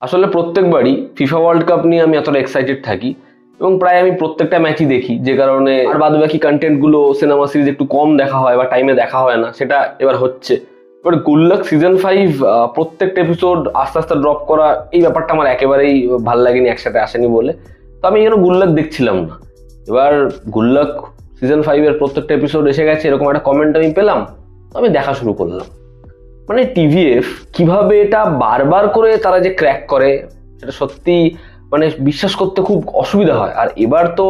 আসলে প্রত্যেকবারই FIFA world cup নিয়ে আমি এতটা এক্সাইটেড থাকি এবং প্রায় আমি প্রত্যেকটা ম্যাচই দেখি, যে কারণে আর বাদ বাকি কন্টেন্টগুলো সিনেমা সিরিজ একটু কম দেখা হয় বা টাইমে দেখা হয় না, সেটা এবার হচ্ছে। এবার গুল্লাক সিজন 5 প্রত্যেকটা এপিসোড আস্তে আস্তে ড্রপ করা, এই ব্যাপারটা আমার একেবারেই ভাল লাগেনি, একসাথে আসেনি বলে। তো আমি এখানে গুল্লাক দেখছিলাম না। এবার গুল্লাক সিজন 5 প্রত্যেকটা এপিসোড এসে গেছে, এরকম একটা কমেন্ট আমি পেলাম, তো আমি দেখা শুরু করলাম। মানে টিভিএফ কিভাবে এটা বারবার করে তারা যে ক্র্যাক করে, সেটা সত্যি মানে বিশ্বাস করতে খুব অসুবিধা হয়। আর এবার তো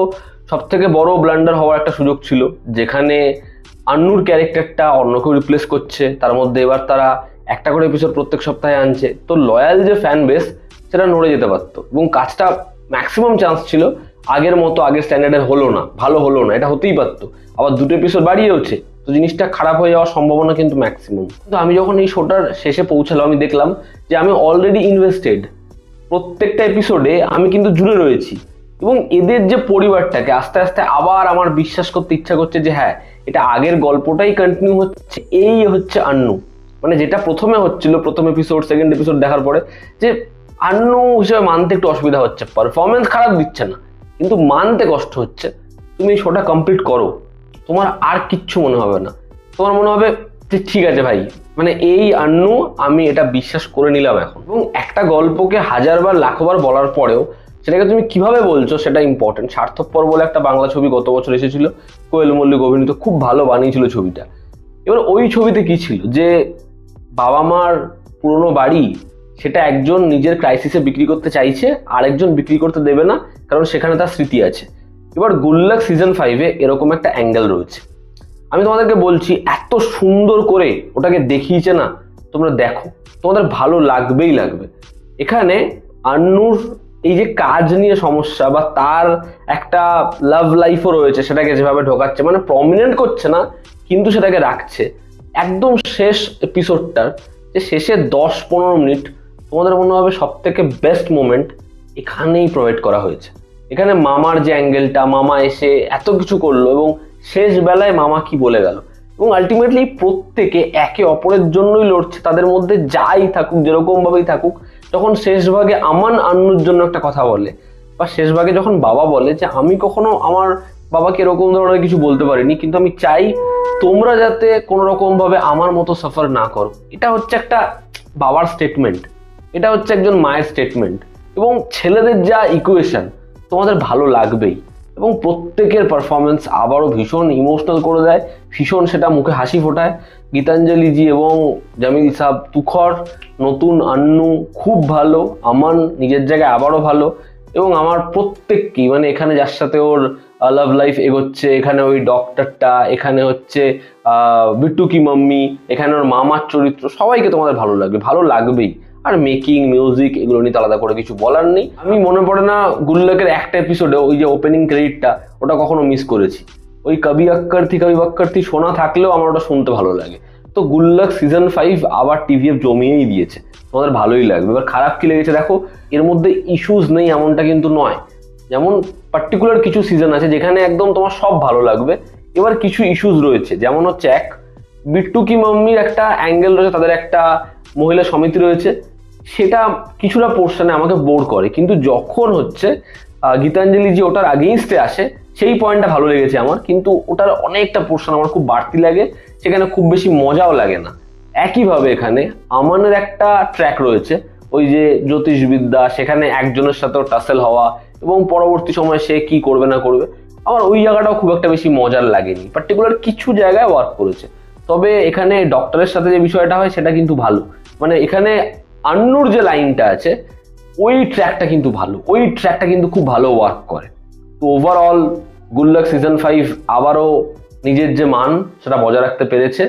সব থেকে বড় ব্লান্ডার হওয়ার একটা সুযোগ ছিল, যেখানে আন্নুর ক্যারেক্টারটা অন্য কেউ রিপ্লেস করছে, তার মধ্যে এবার তারা একটা করে এপিসোড প্রত্যেক সপ্তাহে আনছে। তো লয়াল যে ফ্যান বেস, সেটা নড়ে যেতে পারতো এবং কাজটা ম্যাক্সিমাম চান্স ছিল আগের মতো, আগের স্ট্যান্ডার্ডের হলো না, ভালো হলো না, এটা হতেই পারতো। আবার দুটো এপিসোড বাড়িয়েওছে, তো জিনিসটা খারাপ হয়ে যাওয়ার সম্ভাবনা কিন্তু ম্যাক্সিমাম। কিন্তু আমি যখন এই শোটার শেষে পৌঁছালাম, আমি দেখলাম যে আমি অলরেডি ইনভেস্টেড। প্রত্যেকটা এপিসোডে আমি কিন্তু জুড়ে রয়েছি এবং এদের যে পরিবারটাকে আস্তে আস্তে আবার আমার বিশ্বাস করতে ইচ্ছা করছে যে হ্যাঁ, এটা আগের গল্পটাই কন্টিনিউ হচ্ছে। এই হচ্ছে আন্নু, মানে যেটা প্রথমে হচ্ছিল, প্রথম এপিসোড সেকেন্ড এপিসোড দেখার পরে, যে আন্নু হিসেবে মানতে একটু অসুবিধা হচ্ছে, পারফরমেন্স খারাপ দিচ্ছে না, কিন্তু মানতে কষ্ট হচ্ছে। তুমি এই শোটা কমপ্লিট করো, তোমার আর কিচ্ছু মনে হবে না, তোমার মনে হবে যে ঠিক আছে ভাই, মানে এই আন্নু, আমি এটা বিশ্বাস করে নিলাম এখন। এবং একটা গল্পকে হাজারবার লাখবার বলার পরেও সেটাকে তুমি কিভাবে বলছো সেটা ইম্পর্টেন্ট। স্বার্থপর বলে একটা বাংলা ছবি গত বছর এসেছিল, কোয়েল মল্লিক অভিনীত, খুব ভালো বানিয়েছিল ছবিটা। এবার ওই ছবিতে কি ছিল, যে বাবা মার পুরনো বাড়ি, সেটা একজন নিজের ক্রাইসিসে বিক্রি করতে চাইছে, আরেকজন বিক্রি করতে দেবে না, কারণ সেখানে তার স্মৃতি আছে। এবার গুল্লাক সিজন 5 এরকম একটা অ্যাঙ্গেল রয়েছে। আমি তোমাদেরকে বলছি, এত সুন্দর করে ওটাকে দেখিয়েছে না, তোমরা দেখো, তোমাদের ভালো লাগবেই লাগবে। এখানে আন্নুর এই যে কাজ নিয়ে সমস্যা, বা তার একটা লাভ লাইফও রয়েছে, সেটাকে যেভাবে ঢোকাচ্ছে, মানে প্রমিনেন্ট করছে না কিন্তু সেটাকে রাখছে। একদম শেষ এপিসোডটার যে শেষে 10-15 মিনিট তোমাদের মনে হবে সব থেকে বেস্ট মোমেন্ট এখানেই প্রোভাইড করা হয়েছে। এখানে মামার যে অ্যাঙ্গেলটা, মামা এসে এত কিছু করলো এবং শেষ বেলায় মামা কি বলে গেল, এবং আলটিমেটলি প্রত্যেকে একে অপরের জন্যই লড়ছে, তাদের মধ্যে যাই থাকুক, যেরকম ভাবেই থাকুক। যখন শেষ ভাগে আমান আন্নুর জন্য একটা কথা বলে, বা শেষ ভাগে যখন বাবা বলে যে আমি কখনো আমার বাবাকে এরকম ধরনের কিছু বলতে পারিনি, কিন্তু আমি চাই তোমরা যাতে কোনো রকম ভাবে আমার মতো সাফার না করো, এটা হচ্ছে একটা বাবার স্টেটমেন্ট, এটা হচ্ছে একজন মায়ের স্টেটমেন্ট। এবং ছেলেদের যা ইকুয়েশন, তোমাদের ভালো লাগবেই। এবং প্রত্যেকের পারফরমেন্স আবারও ভীষণ ইমোশনাল করে দেয়, ভীষণ সেটা মুখে হাসি ফোটায়। গীতাঞ্জলিজি এবং জামিল সাহ, তুখর, নতুন আন্নু খুব ভালো, আমান নিজের জায়গায় আবারও ভালো। এবং আমার প্রত্যেককেই, মানে এখানে যার সাথে ওর লাভ লাইফ এগোচ্ছে, এখানে ওই ডক্টরটা, এখানে হচ্ছে বিট্টু কি মাম্মি, এখানে ওর মামার চরিত্র, সবাইকে তোমাদের ভালো লাগবে, ভালো লাগবেই। আর মেকিং, মিউজিক, এগুলো নিয়ে আলাদা করে কিছু বলার নেই। আমি মনে পড়ে না গুল্লাকের একটা এপিসোডে ওই যে ওপেনিং ক্রেডিটটা, ওটা কখনো মিস করেছি। ওই কবি আক্কর থি শোনা থাকলেও আমার ওটা শুনতে ভালো লাগে। তো গুল্লাক সিজন 5 আবার টিভিএফ জমিয়েই দিয়েছে, তোমাদের ভালোই লাগবে। এবার খারাপ কি লেগেছে দেখো, এর মধ্যে ইস্যুস নেই এমনটা কিন্তু নয়। যেমন পার্টিকুলার কিছু সিজন আছে যেখানে একদম তোমার সব ভালো লাগবে, এবার কিছু ইস্যুস রয়েছে। যেমন হচ্ছে বিট্টু কি মাম্মির একটা অ্যাঙ্গেল রয়েছে, তাদের একটা মহিলা সমিতি রয়েছে, সেটা কিছুটা পোর্শনে আমাকে বোর করে। কিন্তু যখন হচ্ছে গীতাঞ্জলি যে ওটার আগেইনস্টে আসে, সেই পয়েন্টটা ভালো লেগেছে আমার, কিন্তু ওটার অনেকটা পোর্শন আমার খুব বাড়তি লাগে, সেখানে খুব বেশি মজাও লাগে না। একইভাবে এখানে আমানের একটা ট্র্যাক রয়েছে, ওই যে জ্যোতিষবিদ্যা, সেখানে একজনের সাথেও টাসেল হওয়া এবং পরবর্তী সময় সে কি করবে না করবে, আমার ওই জায়গাটাও খুব একটা বেশি মজার লাগেনি। পার্টিকুলার কিছু জায়গায় ওয়ার্ক করেছে। তবে এখানে ডক্টরের সাথে যে বিষয়টা হয় সেটা কিন্তু ভালো, মানে এখানে আন্নুর যে লাইনটা আছে, ওই ট্র্যাকটা কিন্তু ভালো, ওই ট্র্যাকটা কিন্তু খুব ভালো ওয়ার্ক করে। তো ওভারঅল গুল্লাক সিজন 5 আবারও নিজের যে মান, সেটা বজায় রাখতে পেরেছে।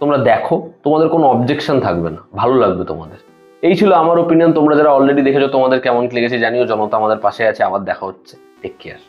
তোমরা দেখো, তোমাদের কোনো অবজেকশন থাকবে না, ভালো লাগবে তোমাদের। এই ছিল আমার ওপিনিয়ন। তোমরা যারা অলরেডি দেখেছো, তোমাদের কেমন লেগেছে জানিও। জনতা আমাদের পাশে আছে, আবার দেখা হচ্ছে। Take care.